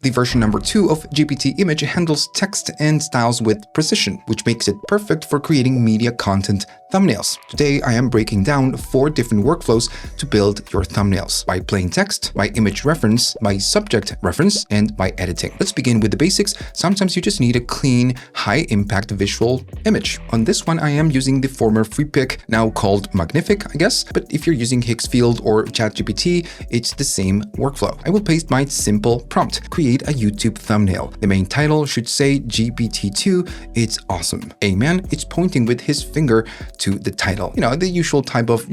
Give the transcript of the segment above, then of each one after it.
The version number 2 of GPT Image handles text and styles with precision, which makes it perfect for creating media content thumbnails. Today, I am breaking down 4 different workflows to build your thumbnails: by plain text, by image reference, by subject reference, and by editing. Let's begin with the basics. Sometimes you just need a clean, high-impact visual image. On this one, I am using the former free pick, now called Magnific, I guess, but if you're using Higgsfield or ChatGPT, it's the same workflow. I will paste my simple prompt: create a YouTube thumbnail. The main title should say GPT-2, it's awesome. Amen. It's pointing with his finger to the title. The usual type of,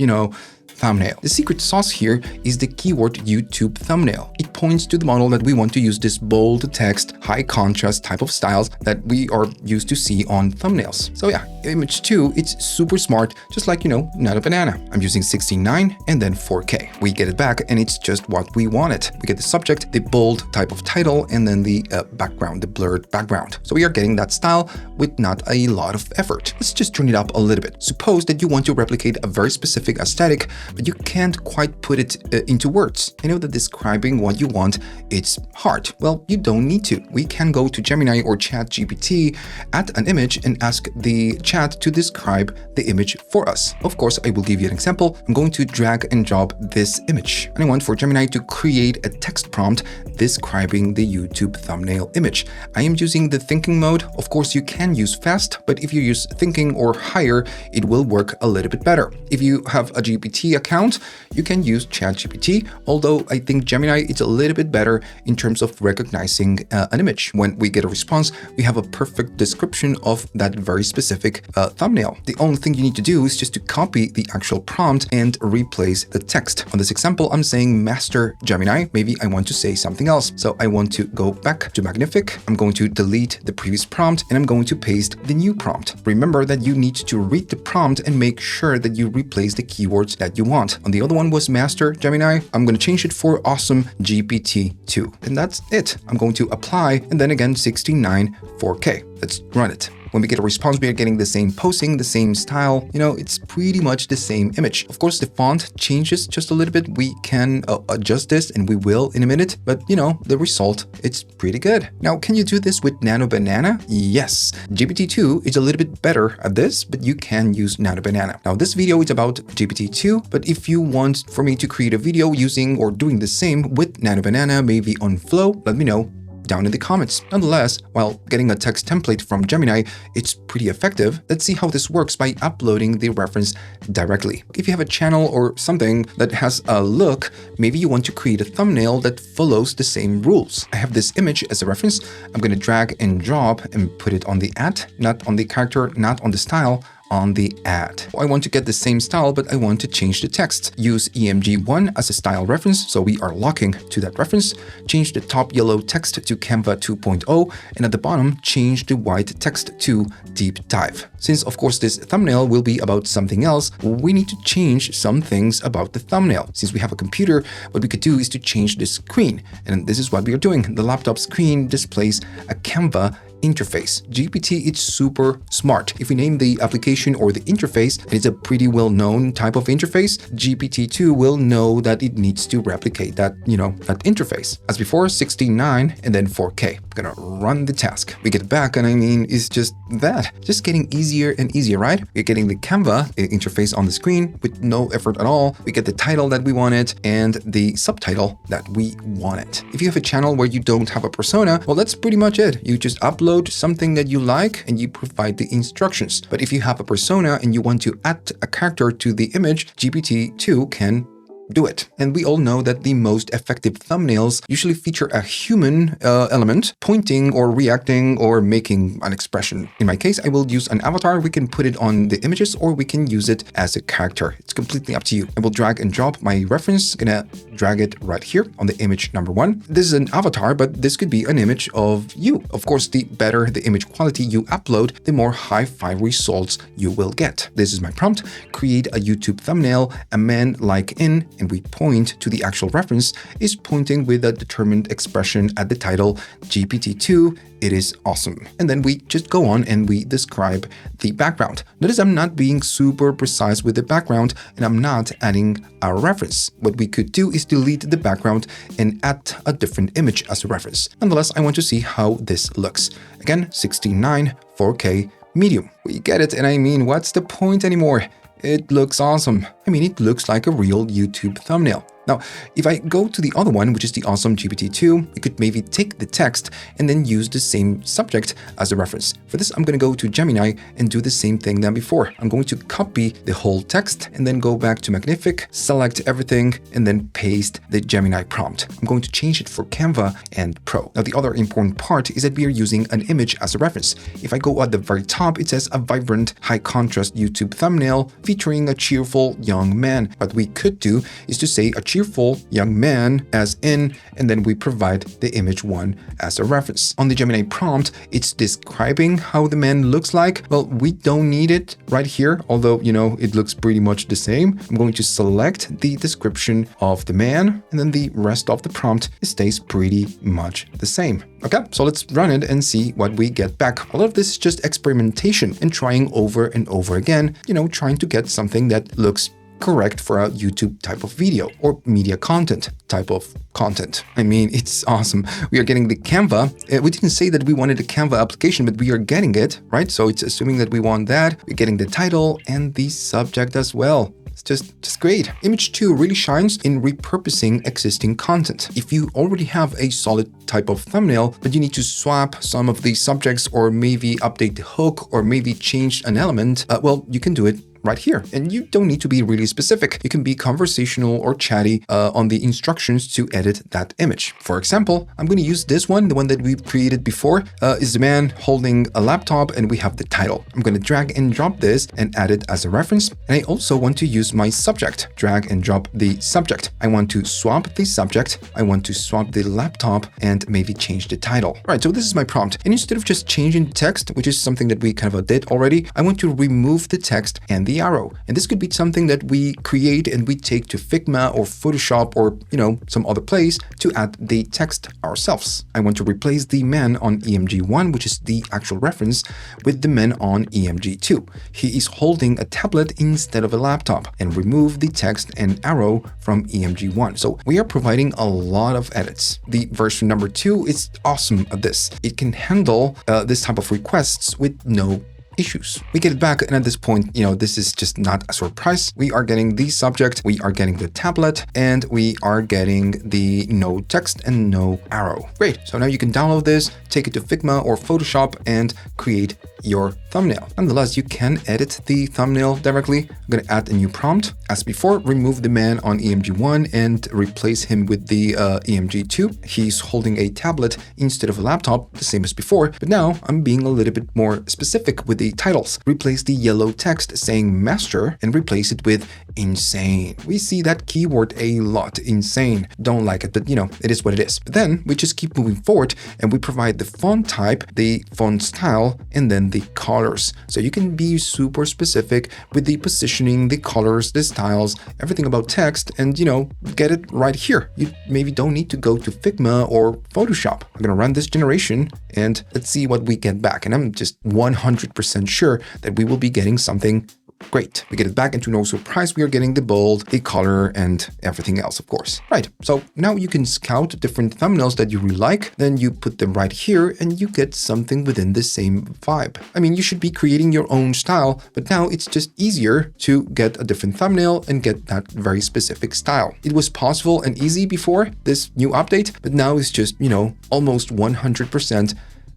thumbnail. The secret sauce here is the keyword YouTube thumbnail. It points to the model that we want to use this bold text, high contrast type of styles that we are used to see on thumbnails. So yeah, image 2, it's super smart, just like, Nano Banana. I'm using 16:9 and then 4K. We get it back and it's just what we wanted. We get the subject, the bold type of title, and then the background, the blurred background. So we are getting that style with not a lot of effort. Let's just turn it up a little bit. Suppose that you want to replicate a very specific aesthetic, but you can't quite put it into words. I know that describing what you want, it's hard. Well, you don't need to. We can go to Gemini or ChatGPT, add an image, and ask the chat to describe the image for us. Of course, I will give you an example. I'm going to drag and drop this image, and I want for Gemini to create a text prompt describing the YouTube thumbnail image. I am using the thinking mode. Of course, you can use fast, but if you use thinking or higher, it will work a little bit better. If you have a GPT account, you can use ChatGPT, although I think Gemini is a little bit better in terms of recognizing an image. When we get a response, we have a perfect description of that very specific thumbnail. The only thing you need to do is just to copy the actual prompt and replace the text. On this example, I'm saying Master Gemini. Maybe I want to say something else. So I want to go back to Magnific. I'm going to delete the previous prompt and I'm going to paste the new prompt. Remember that you need to read the prompt and make sure that you replace the keywords that you want. On the other one was Master Gemini. I'm going to change it for Awesome GPT-2. And that's it. I'm going to apply and then again 16:9 4K. Let's run it. When we get a response, we are getting the same posing, the same style. It's pretty much the same image. Of course, the font changes just a little bit. We can adjust this and we will in a minute, but the result, it's pretty good. Now, can you do this with Nano Banana? Yes. GPT-2 is a little bit better at this, but you can use Nano Banana. Now, this video is about GPT-2, but if you want for me to create a video using or doing the same with Nano Banana, maybe on Flow, let me know down in the comments. Nonetheless, while getting a text template from Gemini, it's pretty effective. Let's see how this works by uploading the reference directly. If you have a channel or something that has a look, maybe you want to create a thumbnail that follows the same rules. I have this image as a reference. I'm going to drag and drop and put it on the ad, not on the character, not on the style, on the ad. I want to get the same style, but I want to change the text. Use EMG1 as a style reference, so we are locking to that reference. Change the top yellow text to Canva 2.0, and at the bottom, change the white text to Deep Dive. Since, of course, this thumbnail will be about something else, we need to change some things about the thumbnail. Since we have a computer, what we could do is to change the screen. And this is what we are doing. The laptop screen displays a Canva interface. GPT, it's super smart. If we name the application or the interface, and it's a pretty well-known type of interface, GPT-2 will know that it needs to replicate that, that interface. As before, 16:9 and then 4K. I'm gonna run the task. We get back, and it's just that. Just getting easier and easier, right? We're getting the Canva interface on the screen with no effort at all. We get the title that we wanted and the subtitle that we wanted. If you have a channel where you don't have a persona, well, that's pretty much it. You just upload something that you like and you provide the instructions. But if you have a persona and you want to add a character to the image, GPT-2 can do it. And we all know that the most effective thumbnails usually feature a human element pointing or reacting or making an expression. In my case, I will use an avatar. We can put it on the images or we can use it as a character. It's completely up to you. I will drag and drop my reference. Gonna drag it right here on the image number 1. This is an avatar, but this could be an image of you. Of course, the better the image quality you upload, the more hi-fi results you will get. This is my prompt. Create a YouTube thumbnail, a man like in and we point to the actual reference, is pointing with a determined expression at the title, GPT-2, it is awesome. And then we just go on and we describe the background. Notice I'm not being super precise with the background and I'm not adding a reference. What we could do is delete the background and add a different image as a reference. Nonetheless, I want to see how this looks. Again, 16:9, 4K, medium. We get it, and I mean, what's the point anymore? It looks awesome. I mean, it looks like a real YouTube thumbnail. Now, if I go to the other one, which is the awesome GPT-2, I could maybe take the text and then use the same subject as a reference. For this, I'm going to go to Gemini and do the same thing than before. I'm going to copy the whole text and then go back to Magnific, select everything, and then paste the Gemini prompt. I'm going to change it for Canva and Pro. Now, the other important part is that we are using an image as a reference. If I go at the very top, it says a vibrant, high-contrast YouTube thumbnail featuring a cheerful young man. What we could do is to say a cheerful young man as in, and then we provide the image 1 as a reference. On the Gemini prompt, it's describing how the man looks like. Well, we don't need it right here, although, you know, it looks pretty much the same. I'm going to select the description of the man, and then the rest of the prompt stays pretty much the same. Okay, so let's run it and see what we get back. A lot of this is just experimentation and trying over and over again, you know, trying to get something that looks correct for a YouTube type of video or media content type of content. I mean, it's awesome. We are getting the Canva. We didn't say that we wanted a Canva application, but we are getting it, right? So it's assuming that we want that. We're getting the title and the subject as well. It's just great. Image 2 really shines in repurposing existing content. If you already have a solid type of thumbnail, but you need to swap some of the subjects or maybe update the hook or maybe change an element, well, you can do it right here. And you don't need to be really specific. You can be conversational or chatty on the instructions to edit that image. For example, I'm going to use this one, the one that we've created before, is the man holding a laptop and we have the title. I'm going to drag and drop this and add it as a reference. And I also want to use my subject, drag and drop the subject. I want to swap the subject. I want to swap the laptop and maybe change the title. All right, so this is my prompt. And instead of just changing the text, which is something that we kind of did already, I want to remove the text and the arrow. And this could be something that we create and we take to Figma or Photoshop or, you know, some other place to add the text ourselves. I want to replace the man on EMG1, which is the actual reference, with the man on EMG2. He is holding a tablet instead of a laptop, and remove the text and arrow from EMG1. So we are providing a lot of edits. The version number 2 is awesome at this. It can handle this type of requests with no issues. We get it back, and at this point, you know, this is just not a surprise. We are getting the subject, we are getting the tablet, and we are getting the no text and no arrow. Great. So now you can download this, take it to Figma or Photoshop, and create your thumbnail. Nonetheless, you can edit the thumbnail directly. I'm going to add a new prompt. As before, remove the man on EMG1 and replace him with the EMG2. He's holding a tablet instead of a laptop, the same as before, but now I'm being a little bit more specific with the titles. Replace the yellow text saying master and replace it with insane. We see that keyword a lot, insane. Don't like it, but you know, it is what it is. But then we just keep moving forward and we provide the font type, the font style, and then the colors. So you can be super specific with the positioning, the colors, the styles, everything about text, and you know, get it right here. You maybe don't need to go to Figma or Photoshop. I'm gonna run this generation and let's see what we get back. And I'm just 100% sure that we will be getting something great. We get it back, and to no surprise, we are getting the bold, the color, and everything else, of course. Right, so now you can scout different thumbnails that you really like, then you put them right here, and you get something within the same vibe. I mean, you should be creating your own style, but now it's just easier to get a different thumbnail and get that very specific style. It was possible and easy before this new update, but now it's just, you know, almost 100%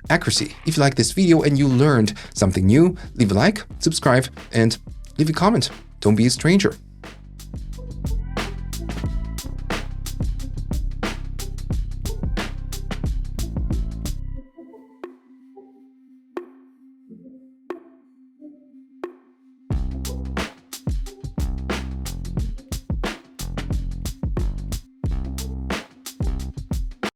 accuracy. If you like this video and you learned something new, leave a like, subscribe, and leave a comment. Don't be a stranger.